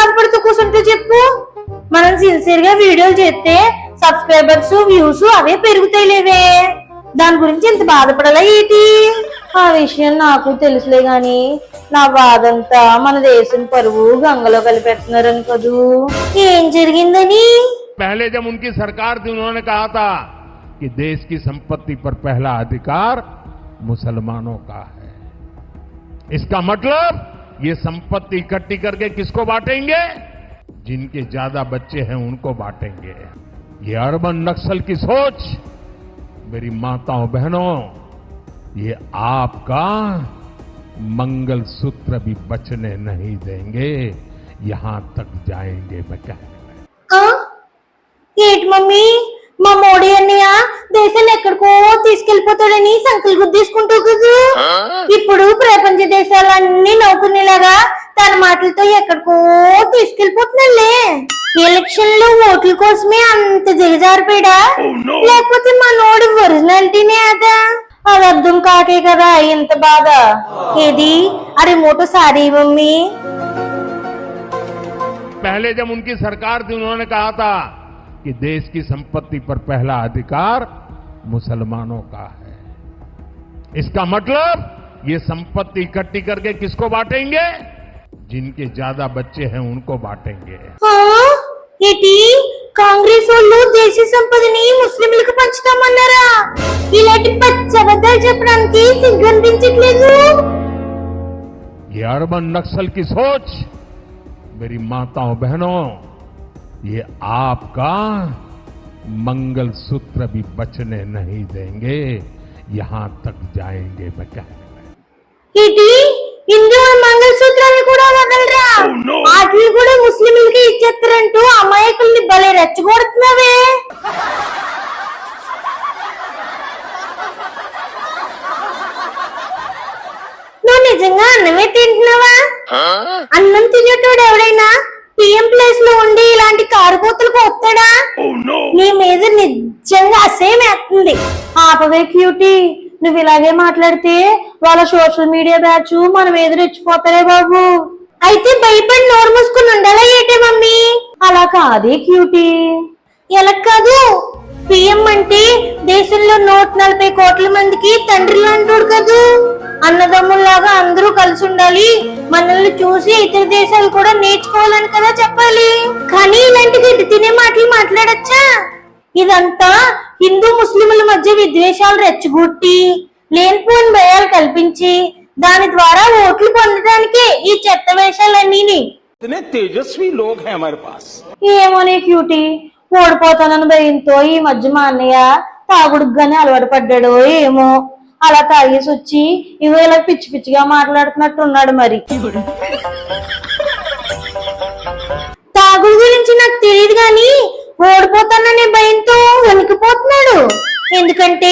బాధపడుతూ కూర్చుంటూ చెప్పు? మనం సిన్సియర్ గా వీడియోలు చేస్తే సబ్స్క్రైబర్స్ వ్యూస్ అవే పెరుగుతాయి లేవే, దాని గురించి ఎంత బాధపడాలా ఏంటి? ఆ విషయం నాకు తెలుసులే గాని నా బాధంతా మన దేశం పరువు గంగలో కలిపెడుతున్నారని కదూ. ఏం జరిగిందని? पहले जब उनकी सरकार थी उन्होंने कहा था कि देश की संपत्ति पर पहला अधिकार मुसलमानों का है। इसका मतलब ये संपत्ति इकट्ठी करके किसको बांटेंगे? जिनके ज्यादा बच्चे हैं उनको बांटेंगे। ये अर्बन नक्सल की सोच मेरी माताओं बहनों, ये आपका मंगलसूत्र भी बचने नहीं देंगे, यहां तक जाएंगे। मैं कहने ఏంటి మమ్మీ, మా మోడీ అన్నయ్య దేశాన్ని ఎక్కడికో తీసుకెళ్లిపోతాడని సంకల్ గుద్దేసుకుంటూ కదా, ఇప్పుడు ప్రపంచ దేశాలన్నీ నవ్వుకునేలాగా తన మాటలతో ఎక్కడికో తీసుకెళ్లిపోతున్నాడులే. ఎలక్షన్ లో ఓట్ల కోసమే అంత దిగజారిపోయాడా, లేకపోతే మా నోడి ఒరిజినాలిటీనే అదా? అది అర్థం కాకే కదా ఇంత బాధ. ఏది ఆ రిమోట్ సారీ మమ్మీ? पहले जब उनकी सरकार थी उन्होंने कहा था कि देश की संपत्ति पर पहला अधिकार मुसलमानों का है। इसका मतलब ये संपत्ति इकट्ठी करके किसको बांटेंगे? जिनके ज्यादा बच्चे हैं उनको बांटेंगे। ఏంటి కాంగ్రెస్ వాళ్ళు దేశ సంపదని ముస్లింలకు పంచుతామన్నారా? ఇలాంటి పచ్చబద్దాలు చెప్పడానికి సిగ్గు అనిపించట్లేదు? ये अर्बन नक्सल की सोच मेरी माताओं बहनों, ये आपका मंगलसूत्र भी बचने नहीं देंगे, यहां तक जाएंगे। मैं कहने ఏంటి హిందూ మంగళసూత్రాన్ని కూడా వదలరా? వాటిని కూడా ముస్లింలకి ఇచ్చేస్తారంటూ అమాయకుల్ని భలే రెచ్చగొడుతున్నావే. నువ్వు నిజంగా అన్నమే తింటున్నావా? అన్నం తినేటోడు ఎవడైనా పిఎం ప్లేస్ లో ఉండి ఇలాంటి కారుకోతలకు వస్తాడా? నీ మీద నిజంగా అసహ్యం వేస్తుంది. ఆపవే క్యూటీ, నువ్వు ఇలాగే మాట్లాడితే వాళ్ళ సోషల్ మీడియా బ్యాచ్ మన మీద రెచ్చిపోతారే బాబు. అయితే భయపడి నోరు మూసుకుని ఉండాలా ఏటే మమ్మీ? అలా కాదే క్యూటీ. ఎలా కాదు, పిఎం అంటే దేశంలో 140 కోట్ల మందికి తండ్రి లాంటోడు కదూ. అన్నదమ్ముల్లాగా అందరూ కలిసి ఉండాలి, మనల్ని చూసి ఇతర దేశాలు కూడా నేర్చుకోవాలని కదా చెప్పాలి. కానీ ఇలాంటి గడ్డి తినే మాటలు మాట్లాడచ్చా? ఇదంతా హిందూ ముస్లింల మధ్య విద్వేషాలు రెచ్చగొట్టి లేనిపోని భయాలు కల్పించి దాని ద్వారా ఓట్లు పొందడానికే ఈ చెత్త వేషాలన్నీ. తేజస్వి లోగ్ హై హమారే పాస్. ఏమోనే క్యూటీ, ఓడిపోతానని భయంతో ఈ మధ్య మా అన్నయ్య తాగుడుగానే అలవాటు పడ్డాడో ఏమో, అలా తాగేసి వచ్చి ఇవో ఇలా పిచ్చి పిచ్చిగా మాట్లాడుతున్నట్టు ఉన్నాడు. మరి తాగుడు గురించి నాకు తెలియదు గాని ఓడిపోతాననే భయంతో వణికిపోతున్నాడు. ఎందుకంటే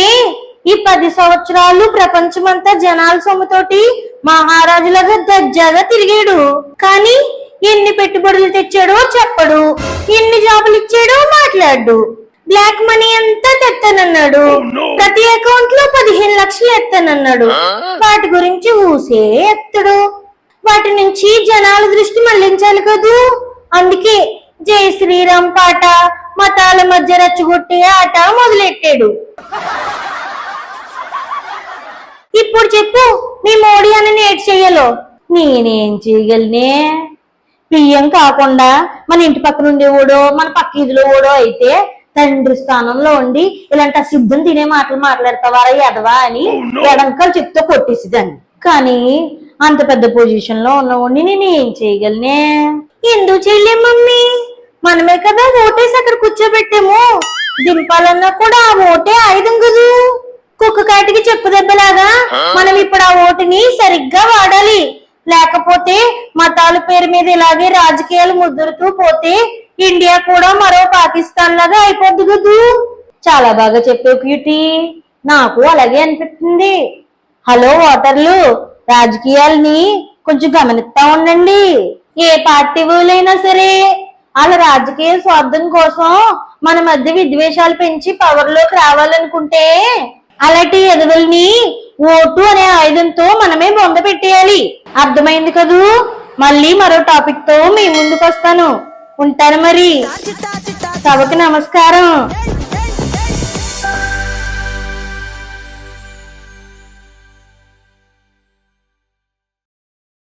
ఈ 10 సంవత్సరాలు ప్రపంచమంతా జనాల సొమ్ముతోటి మహారాజులాగా దర్జాగా తిరిగాడు. కానీ ఎన్ని పెట్టుబడులు తెచ్చాడో చెప్పడు, ఎన్ని జాబులు ఇచ్చాడో మాట్లాడు. బ్లాక్ మనీ అంతా తెస్తానన్నాడు, ప్రతి అకౌంట్ లో 15 లక్షలు ఎత్తానన్నాడు. వాటి గురించి ఊసే ఎత్తడు. వాటి నుంచి జనాల దృష్టి మళ్లించాలి కదూ. అందుకే జై శ్రీరామ్ పాట, మతాల మధ్య రెచ్చగొట్టే ఆట మొదలెట్టాడు. ఇప్పుడు చెప్పు, మీ మోడీ అని నేటి చెయ్యాలో నేనేం చేయగలనే? పిఎం కాకుండా మన ఇంటి పక్కన ఉండేవాడో మన పక్క ఇదిలో ఓడో అయితే తండ్రి స్థానంలో ఉండి ఇలాంటి సిద్ధం తినే మాటలు మాట్లాడతావారా ఎదవా అని ఎడంకలు చెప్తూ కొట్టేసిదాన్ని. కానీ అంత పెద్ద పొజిషన్ లో ఉన్నవాడిని నేను ఏం చేయగలనే? ఎందుకు చేయలేం మమ్మీ? మనమే కదా ఓటేసి అక్కడ కూర్చోబెట్టాము. దింపాలన్నా కూడా ఆ ఓటే ఆయుధం కదూ. కుక్క కాటికి చెప్పు దెబ్బలాగా మనం ఇప్పుడు ఆ ఓటుని సరిగ్గా వాడాలి. లేకపోతే మతాల పేరు మీద ఇలాగే రాజకీయాలు ముద్దురుతూ పోతే ఇండియా కూడా మరో పాకిస్తాన్ లాగా అయిపోద్ది కదూ. చాలా బాగా చెప్పావు క్యూటీ, నాకు అలాగే అనిపిస్తుంది. హలో ఓటర్లు, రాజకీయాల్ని కొంచెం గమనిస్తా ఉండండి. ఏ పార్టీ వాళ్ళైనా సరే వాళ్ళ రాజకీయ స్వార్థం కోసం మన మధ్య విద్వేషాలు పెంచి పవర్ లోకి రావాలనుకుంటే అలాంటి ఎదవల్ని ఓటు అనే ఆయుధంతో మనమే బొంద పెట్టేయాలి. అర్థమైంది కదూ? మళ్ళీ మరో టాపిక్ తో మీ ముందుకు వస్తాను. ఉంటాను మరి. సభకి నమస్కారం.